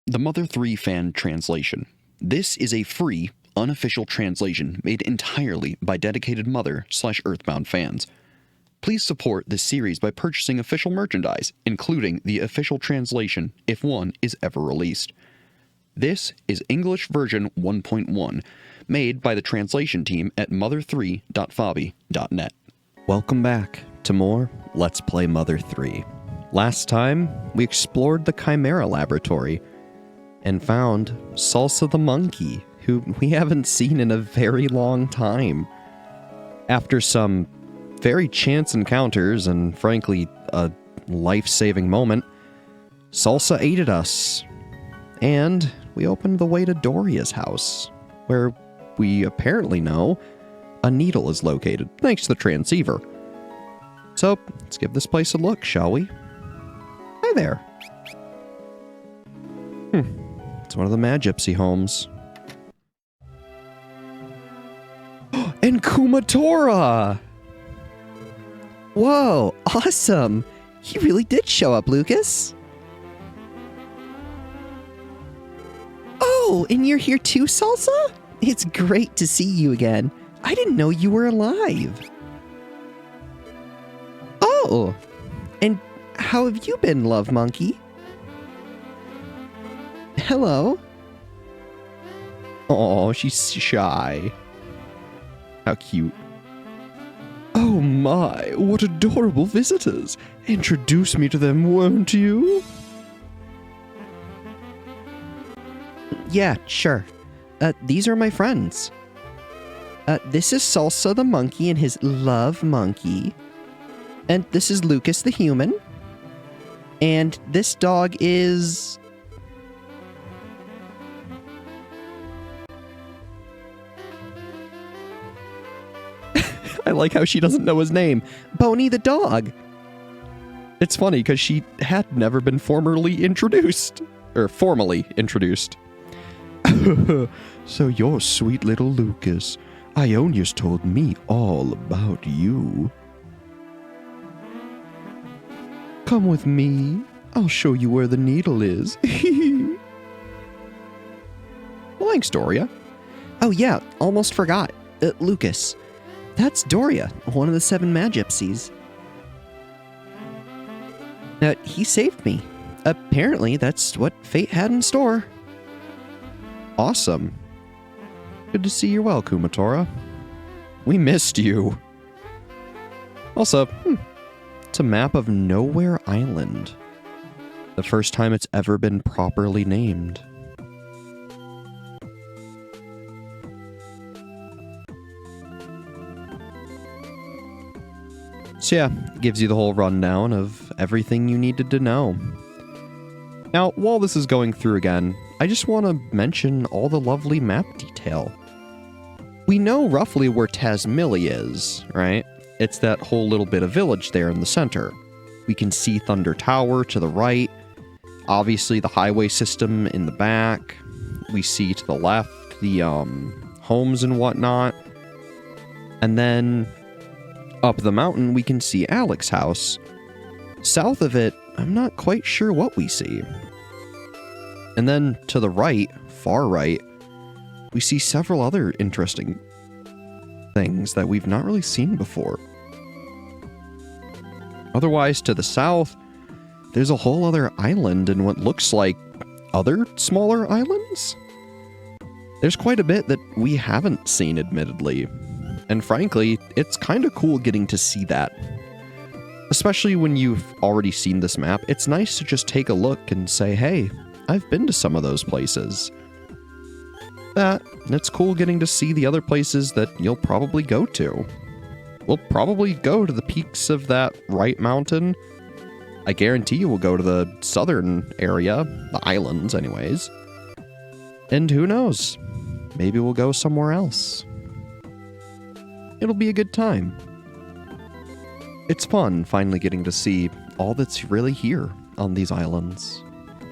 The Mother 3 Fan Translation. This is a free, unofficial translation made entirely by dedicated Mother/Earthbound fans. Please support this series by purchasing official merchandise, including the official translation if one is ever released. This is English version 1.1, made by the translation team at mother3.fabi.net. Welcome back to more Let's Play Mother 3. Last time, we explored the Chimera Laboratory and found Salsa the monkey, who we haven't seen in a very long time. After some very chance encounters and, frankly, a life-saving moment, Salsa aided us, and we opened the way to Doria's house, where we apparently know a needle is located, thanks to the transceiver. So, let's give this place a look, shall we? Hi there. It's one of the Mad Gypsy homes. And Kumatora! Whoa, awesome! You really did show up, Lucas. Oh, and you're here too, Salsa? It's great to see you again. I didn't know you were alive. Oh, and how have you been, Love Monkey? Hello? Oh, she's shy. How cute. Oh my, what adorable visitors. Introduce me to them, won't you? Yeah, sure. These are my friends. This is Salsa the monkey and his Love Monkey. And this is Lucas the human. And this dog is... I like how she doesn't know his name. Boney the dog. It's funny because she had never been formally introduced. Or formally introduced. So you're sweet little Lucas. Ionia's told me all about you. Come with me. I'll show you where the needle is. Well, thanks, Doria. Oh yeah, almost forgot. Lucas. That's Doria, one of the 7 Mad Gypsies. He saved me. Apparently, that's what fate had in store. Awesome. Good to see you're well, Kumatora. We missed you. Also, it's a map of Nowhere Island. The first time it's ever been properly named. So yeah, gives you the whole rundown of everything you needed to know. Now, while this is going through again, I just want to mention all the lovely map detail. We know roughly where Tasmilly is, right? It's that whole little bit of village there in the center. We can see Thunder Tower to the right, obviously the highway system in the back. We see to the left the homes and whatnot. And then up the mountain, we can see Alex's house. South of it, I'm not quite sure what we see. And then to the right, far right, we see several other interesting things that we've not really seen before. Otherwise, to the south, there's a whole other island and what looks like other smaller islands. There's quite a bit that we haven't seen, admittedly. And frankly, it's kind of cool getting to see that. Especially when you've already seen this map, it's nice to just take a look and say, hey, I've been to some of those places. It's cool getting to see the other places that you'll probably go to. We'll probably go to the peaks of that right mountain. I guarantee you we'll go to the southern area, the islands anyways. And who knows, maybe we'll go somewhere else. It'll be a good time. It's fun finally getting to see all that's really here on these islands.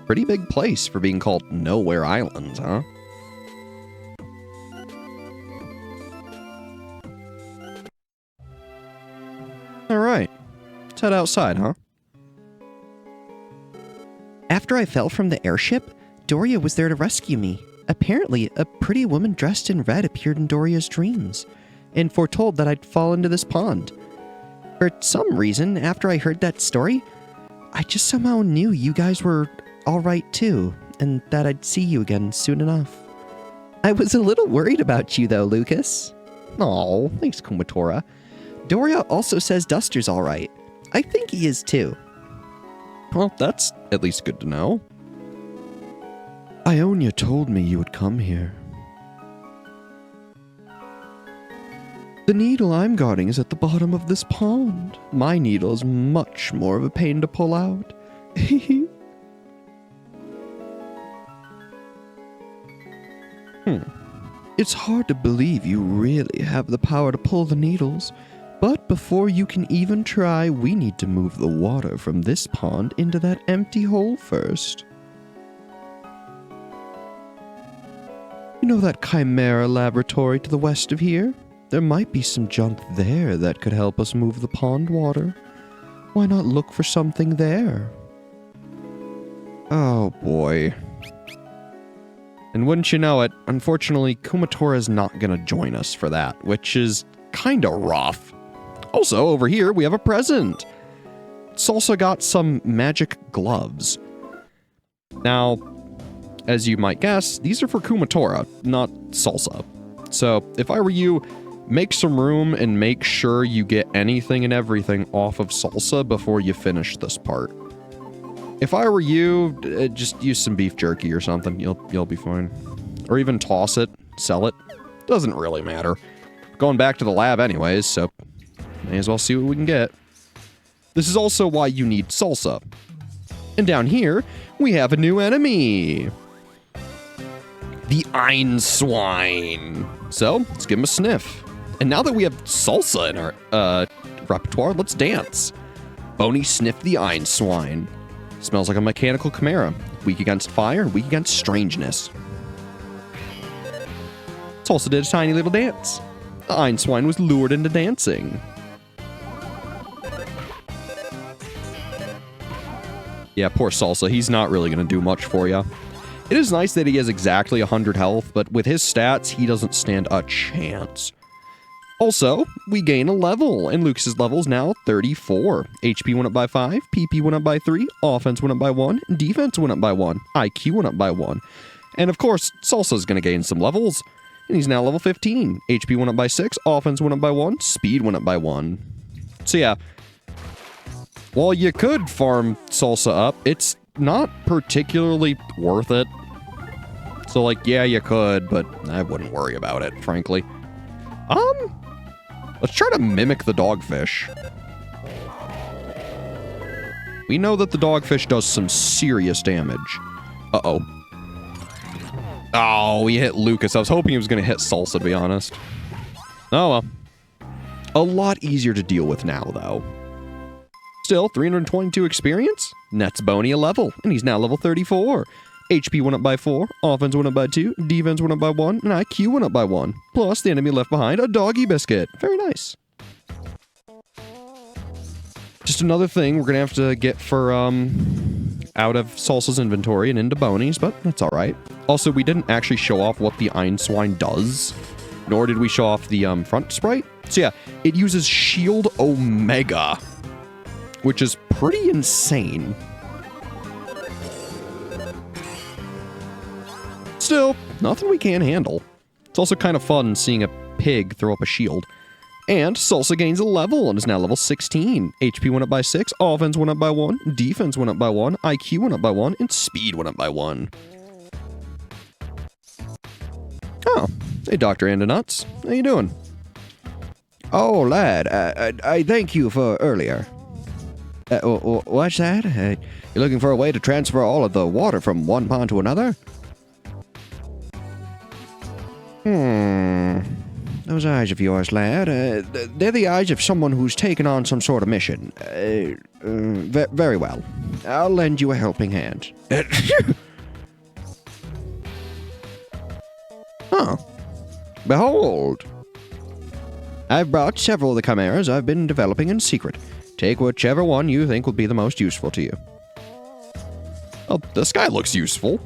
Pretty big place for being called Nowhere Islands, huh? Alright, let's head outside, huh? After I fell from the airship, Doria was there to rescue me. Apparently, a pretty woman dressed in red appeared in Doria's dreams and foretold that I'd fall into this pond. For some reason, after I heard that story, I just somehow knew you guys were alright too, and that I'd see you again soon enough. I was a little worried about you though, Lucas. Aw, thanks, Kumatora. Doria also says Duster's alright. I think he is too. Well, that's at least good to know. Ionia told me you would come here. The needle I'm guarding is at the bottom of this pond. My needle is much more of a pain to pull out. It's hard to believe you really have the power to pull the needles, but before you can even try, we need to move the water from this pond into that empty hole first. You know that Chimera laboratory to the west of here? There might be some junk there that could help us move the pond water. Why not look for something there? Oh boy. And wouldn't you know it, unfortunately, Kumatora's not gonna join us for that, which is kinda rough. Also, over here, we have a present. Salsa got some magic gloves. Now, as you might guess, these are for Kumatora, not Salsa. So, if I were you, make some room and make sure you get anything and everything off of Salsa before you finish this part. If I were you, just use some beef jerky or something. You'll be fine. Or even toss it, sell it. Doesn't really matter. Going back to the lab anyways, so may as well see what we can get. This is also why you need Salsa. And down here, we have a new enemy. The Einswine. So, let's give him a sniff. And now that we have Salsa in our repertoire, let's dance. Boney sniffed the Einswine. Smells like a mechanical chimera. Weak against fire, weak against strangeness. Salsa did a tiny little dance. The Einswine was lured into dancing. Yeah, poor Salsa. He's not really going to do much for you. It is nice that he has exactly 100 health, but with his stats, he doesn't stand a chance. Also, we gain a level, and Lucas's level is now 34. HP went up by 5, PP went up by 3, offense went up by 1, defense went up by 1, IQ went up by 1. And of course, Salsa's going to gain some levels, and he's now level 15. HP went up by 6, offense went up by 1, speed went up by 1. So yeah, while you could farm Salsa up, it's not particularly worth it. So like, yeah, you could, but I wouldn't worry about it, frankly. Let's try to mimic the dogfish. We know that the dogfish does some serious damage. Uh-oh. Oh, he hit Lucas. I was hoping he was going to hit Salsa, to be honest. Oh, well. A lot easier to deal with now, though. Still, 322 experience. Nets Boney a level, and he's now level 34. HP went up by 4, offense went up by 2, defense went up by 1, and IQ went up by 1. Plus, the enemy left behind a doggy biscuit. Very nice. Just another thing we're going to have to get for, out of Salsa's inventory and into Boney's, but that's alright. Also, we didn't actually show off what the Einswine does, nor did we show off the, front sprite. So yeah, it uses Shield Omega, which is pretty insane. Still, nothing we can't handle. It's also kind of fun seeing a pig throw up a shield. And Salsa gains a level and is now level 16. HP went up by 6, offense went up by 1, defense went up by 1, IQ went up by 1, and speed went up by 1. Oh, hey Dr. Andonuts. How you doing? Oh, lad, I thank you for earlier. What's that? You're looking for a way to transfer all of the water from one pond to another? Those eyes of yours, lad, they're the eyes of someone who's taken on some sort of mission. Very well. I'll lend you a helping hand. Huh. Behold. I've brought several of the chimeras I've been developing in secret. Take whichever one you think will be the most useful to you. Oh, this guy looks useful.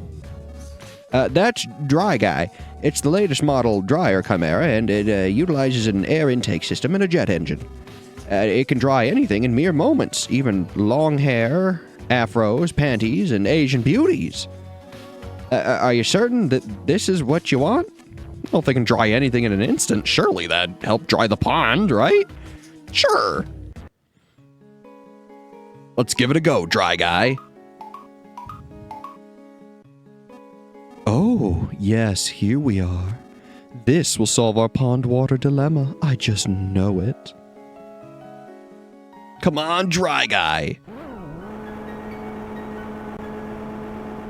That's Dry Guy. It's the latest model dryer chimera, and it utilizes an air intake system and a jet engine. It can dry anything in mere moments, even long hair, afros, panties, and Asian beauties. Are you certain that this is what you want? Well, if they can dry anything in an instant, surely that'd help dry the pond, right? Sure. Let's give it a go, Dry Guy. Oh, yes, here we are. This will solve our pond water dilemma. I just know it. Come on, Dry Guy.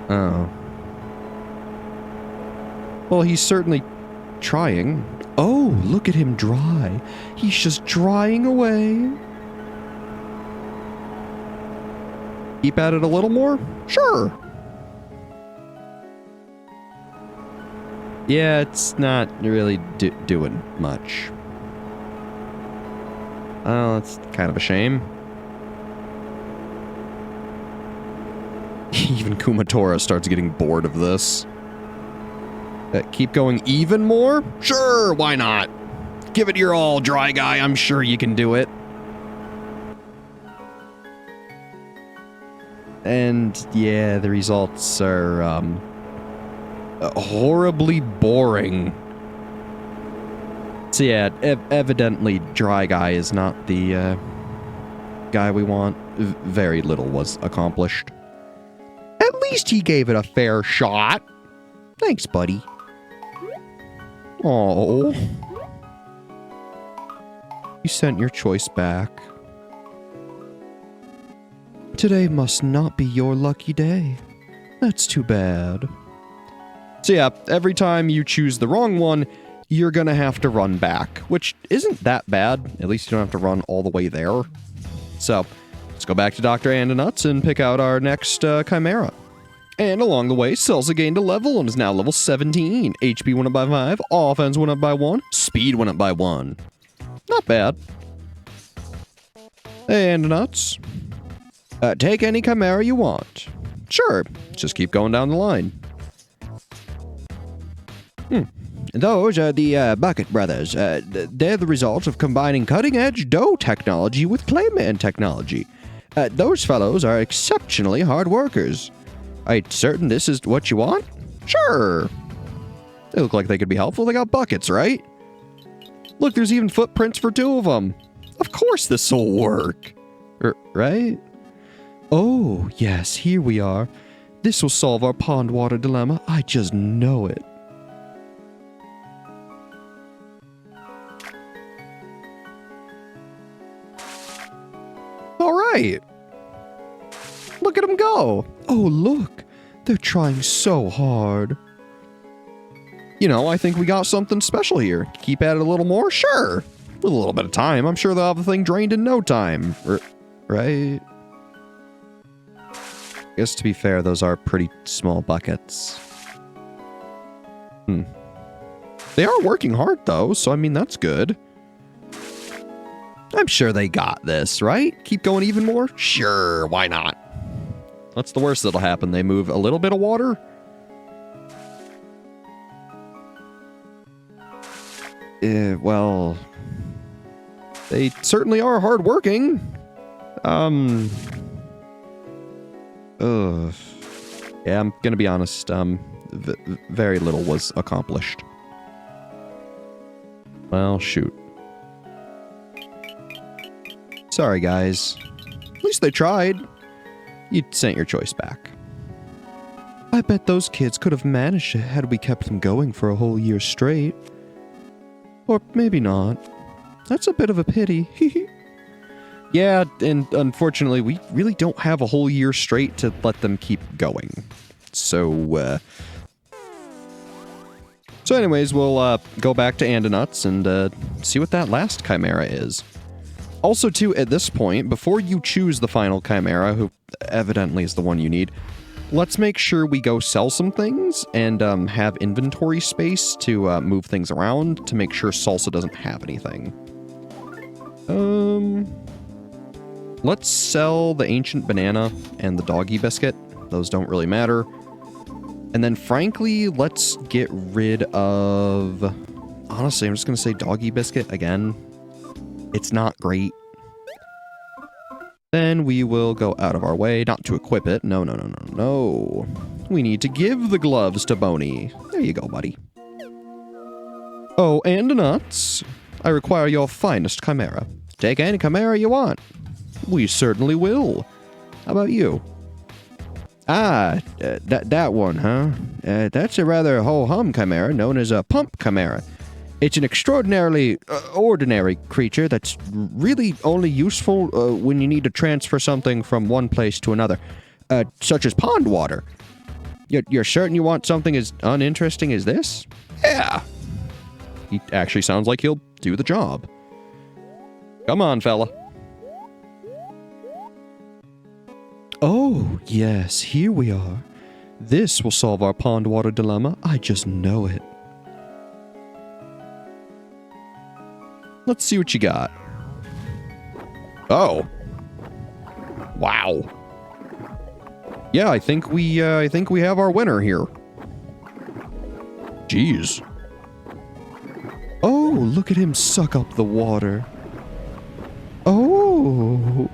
Oh. Well, he's certainly trying. Oh, look at him dry. He's just drying away. Keep at it a little more? Sure. Yeah, it's not really doing much. Oh, that's kind of a shame. Even Kumatora starts getting bored of this. Keep going even more? Sure, why not? Give it your all, Dry Guy. I'm sure you can do it. And yeah, the results are horribly boring. So yeah, evidently Dry Guy is not the guy we want. Very little was accomplished. At least he gave it a fair shot. Thanks, buddy. Oh. You sent your choice back. Today must not be your lucky day. That's too bad. So yeah, every time you choose the wrong one, you're gonna have to run back, which isn't that bad. At least you don't have to run all the way there. So, let's go back to Dr. Andonuts and pick out our next Chimera. And along the way, Salsa gained a level and is now level 17. HP went up by 5, offense went up by 1, speed went up by 1. Not bad. Hey, Andonuts. Take any Chimera you want. Sure, just keep going down the line. Those are the Bucket Brothers. They're the result of combining cutting-edge dough technology with Clayman technology. Those fellows are exceptionally hard workers. Are you certain this is what you want? Sure. They look like they could be helpful. They got buckets, right? Look, there's even footprints for 2 of them. Of course this will work. Right? Oh, yes, here we are. This will solve our pond water dilemma. I just know it. All right. Look at them go. Oh, look. They're trying so hard. You know, I think we got something special here. Keep at it a little more? Sure. With a little bit of time, I'm sure they'll have the thing drained in no time. Right? I guess to be fair, those are pretty small buckets. They are working hard, though, so I mean, that's good. I'm sure they got this, right? Keep going even more? Sure, why not? What's the worst that'll happen? They move a little bit of water? Well... They certainly are hardworking. Yeah, I'm gonna be honest, very little was accomplished. Well, shoot. Sorry, guys. At least they tried. You sent your choice back. I bet those kids could have managed it had we kept them going for a whole year straight. Or maybe not. That's a bit of a pity. Yeah, and unfortunately, we really don't have a whole year straight to let them keep going. So anyways, we'll go back to Andonuts and see what that last Chimera is. Also, too, at this point, before you choose the final Chimera, who evidently is the one you need, let's make sure we go sell some things and have inventory space to move things around to make sure Salsa doesn't have anything. Let's sell the ancient banana and the doggy biscuit. Those don't really matter. And then, frankly, let's get rid of... Honestly, I'm just going to say Doggy Biscuit again. It's not great. Then we will go out of our way, not to equip it. No, no, no, no, no. We need to give the gloves to Boney. There you go, buddy. Oh, and nuts. I require your finest chimera. Take any chimera you want. We certainly will. How about you? Ah, that one, huh? That's a rather ho-hum chimera known as a pump chimera. It's an extraordinarily ordinary creature that's really only useful when you need to transfer something from one place to another, such as pond water. You're certain you want something as uninteresting as this? Yeah. He actually sounds like he'll do the job. Come on, fella. Oh, yes, here we are. This will solve our pond water dilemma. I just know it. Let's see what you got. Oh. Wow. Yeah, I think we have our winner here. Jeez. Oh, look at him suck up the water. Oh.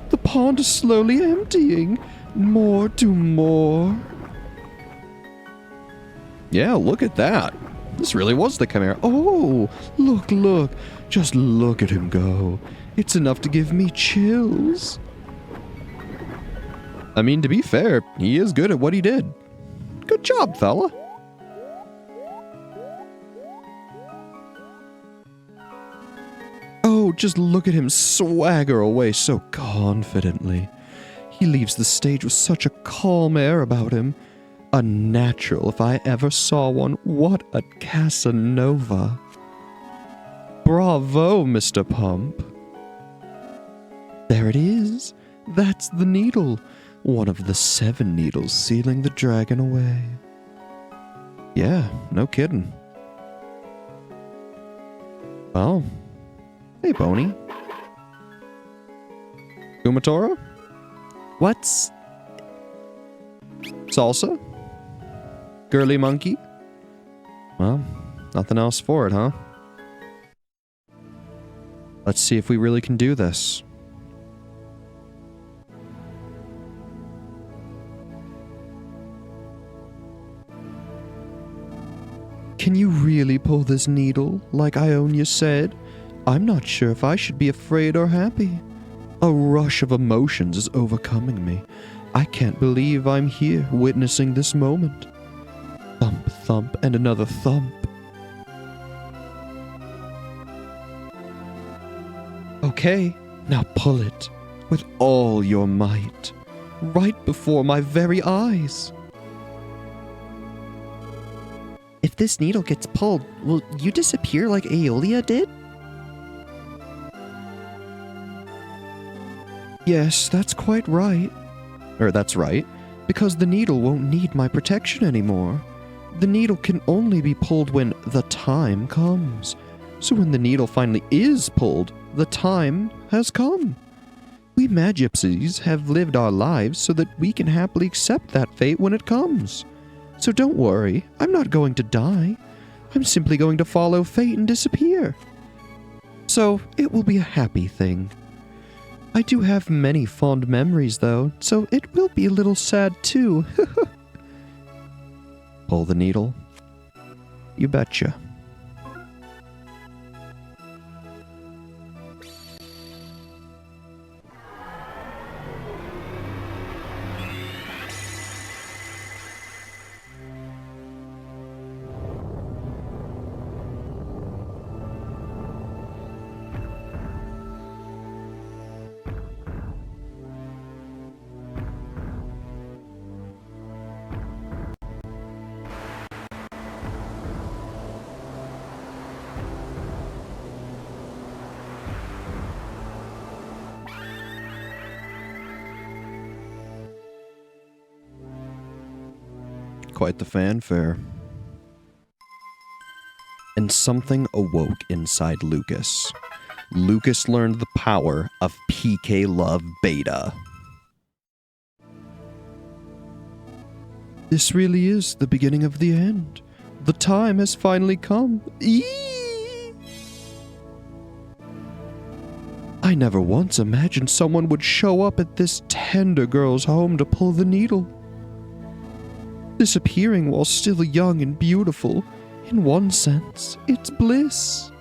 The pond is slowly emptying. More do more. Yeah, look at that. This really was the chimera. Oh, look. Just look at him go. It's enough to give me chills. I mean, to be fair, he is good at what he did. Good job, fella. Oh, just look at him swagger away so confidently. He leaves the stage with such a calm air about him. A natural, if I ever saw one. What a Casanova. Bravo, Mr. Pump. There it is. That's the needle. One of the 7 needles sealing the dragon away. Yeah, no kidding. Well, hey, Boney. Kumatora? What's... Salsa? Girly monkey? Well, nothing else for it, huh? Let's see if we really can do this. Can you really pull this needle, like Ionia said? I'm not sure if I should be afraid or happy. A rush of emotions is overcoming me. I can't believe I'm here, witnessing this moment. Thump, thump, and another thump. Okay, now pull it, with all your might, right before my very eyes. If this needle gets pulled, will you disappear like Aeolia did? Yes, that's quite right. That's right, because the needle won't need my protection anymore. The needle can only be pulled when the time comes. So when the needle finally is pulled, the time has come. We Magypsies have lived our lives so that we can happily accept that fate when it comes. So don't worry, I'm not going to die. I'm simply going to follow fate and disappear. So it will be a happy thing. I do have many fond memories, though, so it will be a little sad, too. Pull the needle? You betcha. Quite the fanfare. And something awoke inside Lucas. Lucas learned the power of PK Love Beta. This really is the beginning of the end. The time has finally come. Eee! I never once imagined someone would show up at this tender girl's home to pull the needle. Disappearing while still young and beautiful, in one sense, it's bliss.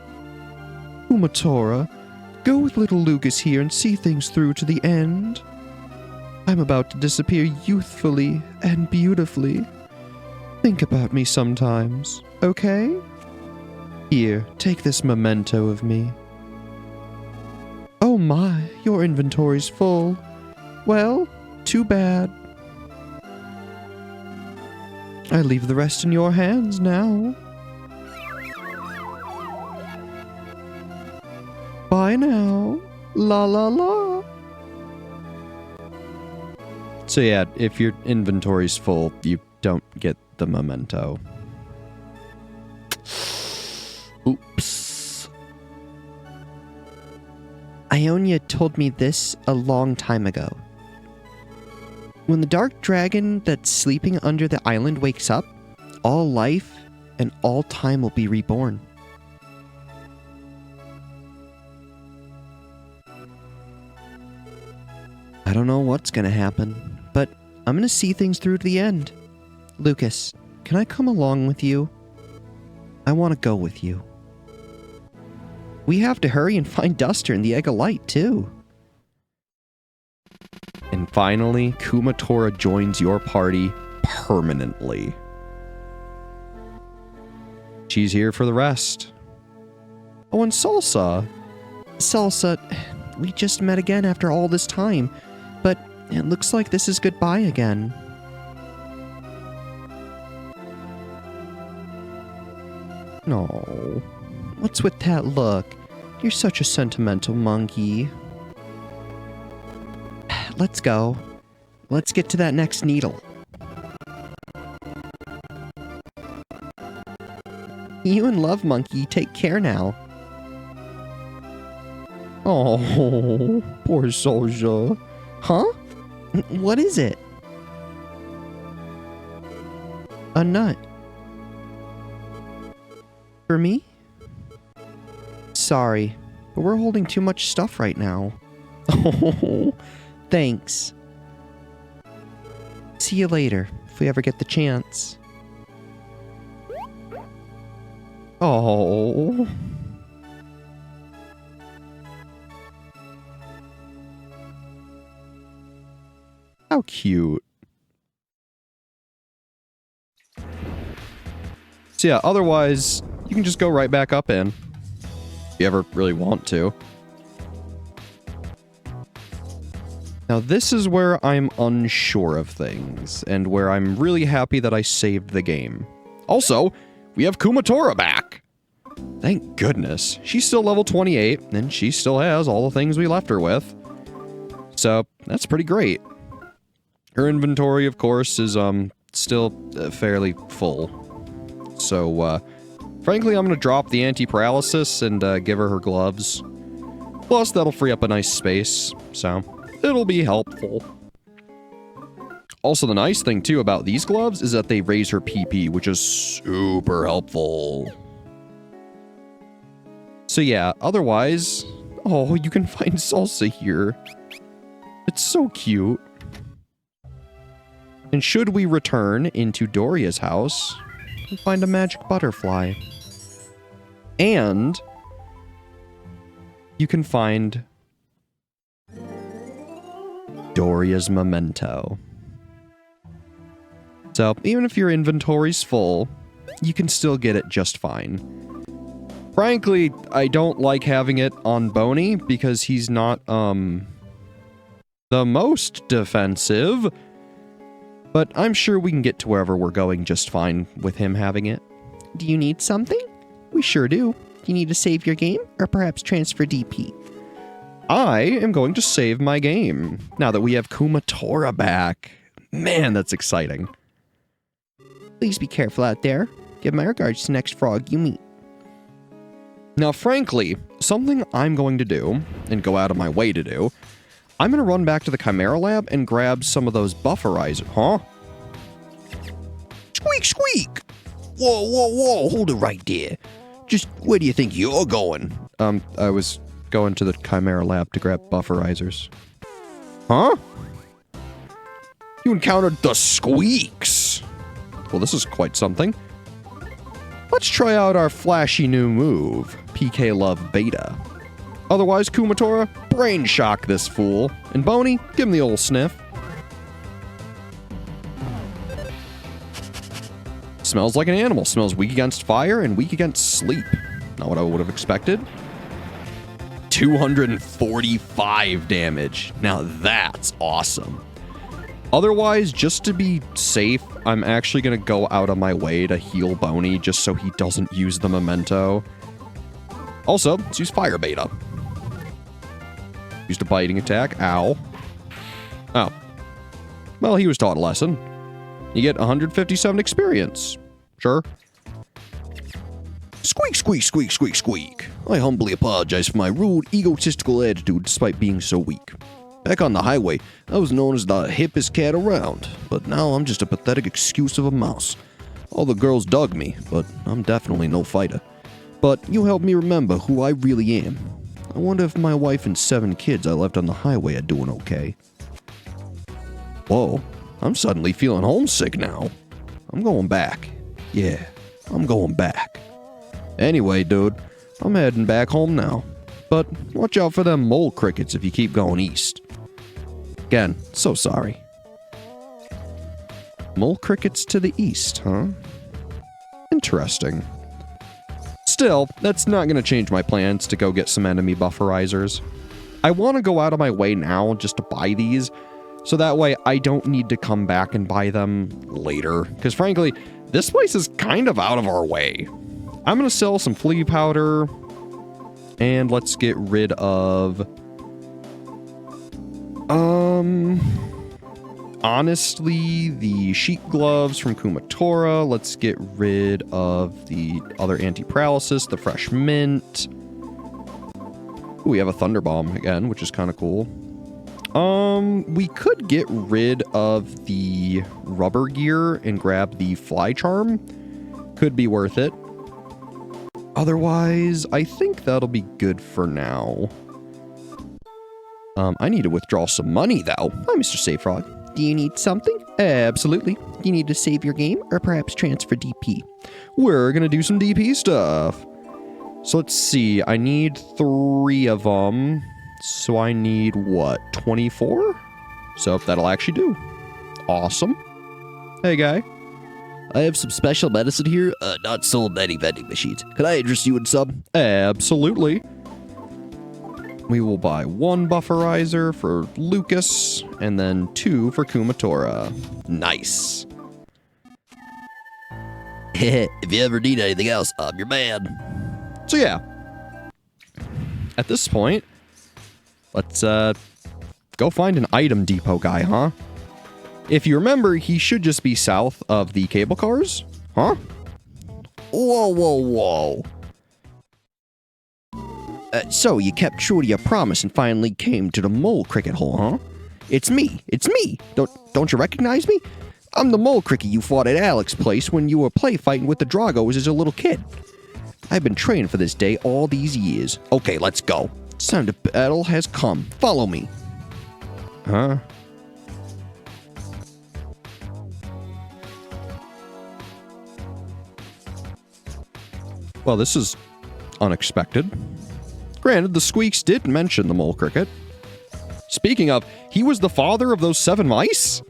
Umatora, go with little Lucas here and see things through to the end. I'm about to disappear youthfully and beautifully. Think about me sometimes, okay? Here, take this memento of me. Oh my, your inventory's full. Well, too bad. I leave the rest in your hands now. Bye now. La la la. So yeah, if your inventory's full, you don't get the memento. Oops. Ionia told me this a long time ago. When the dark dragon that's sleeping under the island wakes up, all life and all time will be reborn. I don't know what's gonna happen, but I'm gonna see things through to the end. Lucas, can I come along with you? I want to go with you. We have to hurry and find Duster and the Egg of Light, too. And finally, Kumatora joins your party permanently. She's here for the rest. Oh, and Salsa. Salsa, we just met again after all this time, but it looks like this is goodbye again. No, what's with that look? You're such a sentimental monkey. Let's go. Let's get to that next needle. You and Love Monkey take care now. Oh, poor Soldier. Huh? What is it? A nut. For me? Sorry, but we're holding too much stuff right now. Oh, thanks. See you later, if we ever get the chance. Oh. How cute. So yeah, otherwise, you can just go right back up in. If you ever really want to. Now this is where I'm unsure of things, and where I'm really happy that I saved the game. Also, we have Kumatora back! Thank goodness. She's still level 28, and she still has all the things we left her with. So, that's pretty great. Her inventory, of course, is still fairly full. So, frankly, I'm going to drop the anti-paralysis and give her her gloves. Plus, that'll free up a nice space, so it'll be helpful. Also, the nice thing, too, about these gloves is that they raise her PP, which is super helpful. So yeah, otherwise... Oh, you can find Salsa here. It's so cute. And should we return into Doria's house, we'll find a magic butterfly. And you can find Doria's memento. So, even if your inventory's full, you can still get it just fine. Frankly, I don't like having it on Boney because he's not, the most defensive. But I'm sure we can get to wherever we're going just fine with him having it. Do you need something? We sure do. Do you need to save your game, or perhaps transfer DP? I am going to save my game, now that we have Kumatora back. Man, that's exciting. Please be careful out there. Give my regards to the next frog you meet. Now, frankly, something I'm going to do, and go out of my way to do, I'm going to run back to the Chimera Lab and grab some of those bufferizers. Huh? Squeak, squeak! Whoa, whoa, whoa, hold it right there. Just where do you think you're going? I was going to the Chimera lab to grab bufferizers. Huh? You encountered the squeaks. Well, this is quite something. Let's try out our flashy new move, PK Love Beta. Otherwise, Kumatora, brain shock this fool. And Boney, give him the old sniff. Smells like an animal. Smells weak against fire and weak against sleep. Not what I would have expected. 245 damage. Now that's awesome. Otherwise, just to be safe, I'm actually going to go out of my way to heal Boney just so he doesn't use the memento. Also, let's use Fire Beta. Used a biting attack. Ow. Oh. Well, he was taught a lesson. You get 157 experience. Sure. Squeak, squeak, squeak, squeak, squeak. I humbly apologize for my rude, egotistical attitude despite being so weak. Back on the highway, I was known as the hippest cat around, but now I'm just a pathetic excuse of a mouse. All the girls dug me, but I'm definitely no fighter. But you helped me remember who I really am. I wonder if my wife and 7 kids I left on the highway are doing okay. Whoa, I'm suddenly feeling homesick now. I'm going back. Yeah, I'm going back. Anyway, dude, I'm heading back home now. But watch out for them mole crickets if you keep going east. Again, so sorry. Mole crickets to the east, huh? Interesting. Still, that's not going to change my plans to go get some enemy bufferizers. I want to go out of my way now just to buy these, so that way I don't need to come back and buy them later. Because frankly, this place is kind of out of our way. I'm going to sell some flea powder, and let's get rid of... honestly, the sheep gloves from Kumatora. Let's get rid of the other anti-paralysis, the fresh mint. Ooh, we have a thunder bomb again, which is kind of cool. We could get rid of the rubber gear and grab the fly charm. Could be worth it. Otherwise, I think that'll be good for now. I need to withdraw some money, though. Hi, Mr. Save Frog. Do you need something? Absolutely. Do you need to save your game or perhaps transfer DP? We're gonna do some DP stuff. So let's see. I need 3 of them. So I need, what, 24? So that'll actually do. Awesome. Hey, guy. I have some special medicine here, not sold in any vending machines. Could I interest you in some? Absolutely. We will buy 1 bufferizer for Lucas, and then 2 for Kumatora. Nice. If you ever need anything else, I'm your man. So yeah. At this point, let's go find an item depot guy, huh? If you remember, he should just be south of the cable cars. Huh? Whoa, whoa, whoa. So you kept true to your promise and finally came to the mole cricket hole, huh? It's me. It's me. Don't you recognize me? I'm the mole cricket you fought at Alex's place when you were play fighting with the Dragos as a little kid. I've been training for this day all these years. Okay, let's go. Time to battle has come. Follow me. Huh? Well, this is unexpected. Granted, the Squeaks did mention the mole cricket. Speaking of, he was the father of those 7 mice?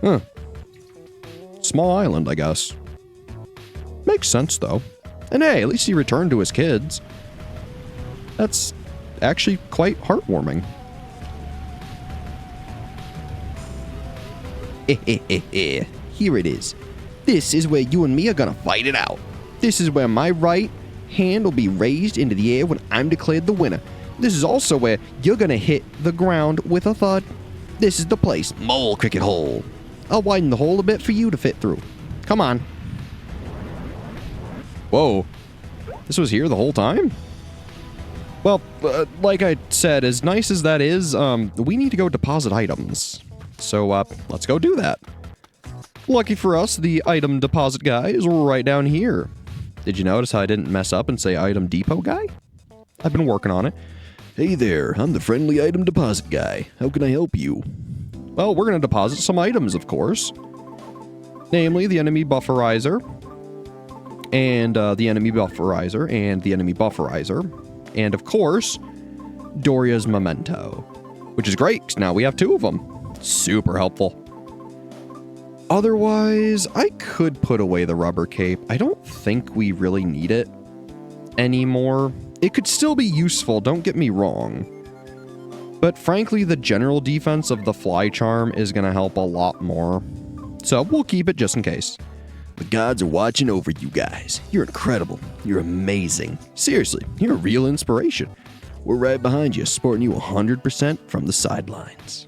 Huh. Small island, I guess. Makes sense, though. And hey, at least he returned to his kids. That's actually quite heartwarming. Here it is. This is where you and me are gonna fight it out. This is where my right hand will be raised into the air when I'm declared the winner. This is also where you're gonna hit the ground with a thud. This is the place, Mole Cricket Hole. I'll widen the hole a bit for you to fit through. Come on. Whoa. This was here the whole time? Well, like I said, as nice as that is, we need to go deposit items. So, let's go do that. Lucky for us, the item deposit guy is right down here. Did you notice how I didn't mess up and say item depot guy? I've been working on it. Hey there, I'm the friendly item deposit guy. How can I help you? Well, we're going to deposit some items, of course. Namely, the enemy bufferizer, and the enemy bufferizer, and the enemy bufferizer, and of course, Doria's memento, which is great, 'cause now we have 2 of them. Super helpful. Otherwise, I could put away the rubber cape. I don't think we really need it anymore. It could still be useful, don't get me wrong. But frankly, the general defense of the fly charm is going to help a lot more. So we'll keep it just in case. The gods are watching over you guys. You're incredible. You're amazing. Seriously, you're a real inspiration. We're right behind you, supporting you 100% from the sidelines.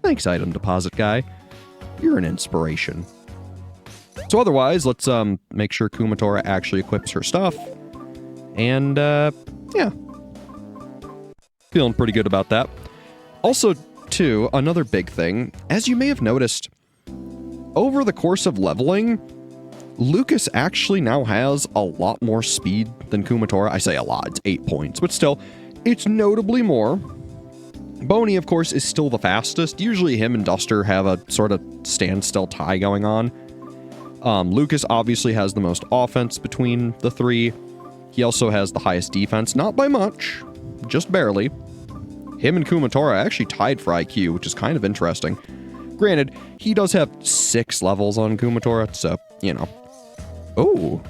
Thanks, item deposit guy. You're an inspiration. So otherwise, let's make sure Kumatora actually equips her stuff. And yeah. Feeling pretty good about that. Also, too, another big thing, as you may have noticed, over the course of leveling, Lucas actually now has a lot more speed than Kumatora. I say a lot, it's 8 points, but still, it's notably more. Boney, of course, is still the fastest. Usually him and Duster have a sort of standstill tie going on. Lucas obviously has the most offense between the 3. He also has the highest defense, not by much, just barely. Him and Kumatora actually tied for IQ, which is kind of interesting. Granted, he does have 6 levels on Kumatora, so, you know. Oh.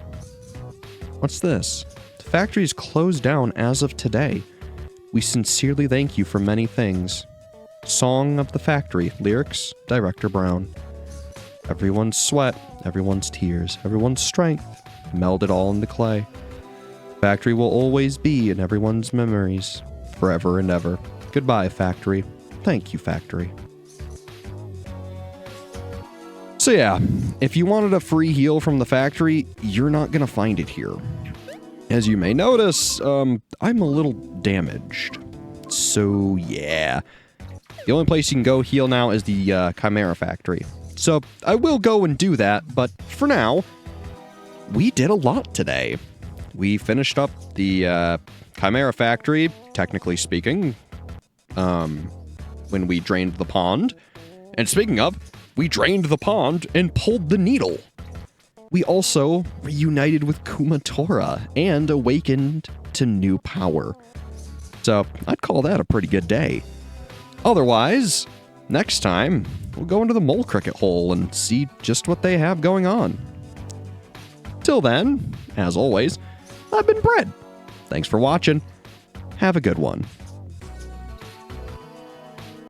What's this? The factory is closed down as of today. We sincerely thank you for many things. Song of the Factory. Lyrics, Director Brown. Everyone's sweat, everyone's tears, everyone's strength, meld it all into clay. Factory will always be in everyone's memories, forever and ever. Goodbye, Factory. Thank you, Factory. So yeah, if you wanted a free heal from the factory, you're not going to find it here. As you may notice, I'm a little damaged. So yeah, the only place you can go heal now is the Chimera factory. So I will go and do that, but for now, we did a lot today. We finished up the Chimera factory, technically speaking, when we drained the pond. And speaking of, we drained the pond and pulled the needle. We also reunited with Kumatora and awakened to new power. So I'd call that a pretty good day. Otherwise, next time, we'll go into the mole cricket hole and see just what they have going on. Till then, as always, I've been Brett. Thanks for watching. Have a good one.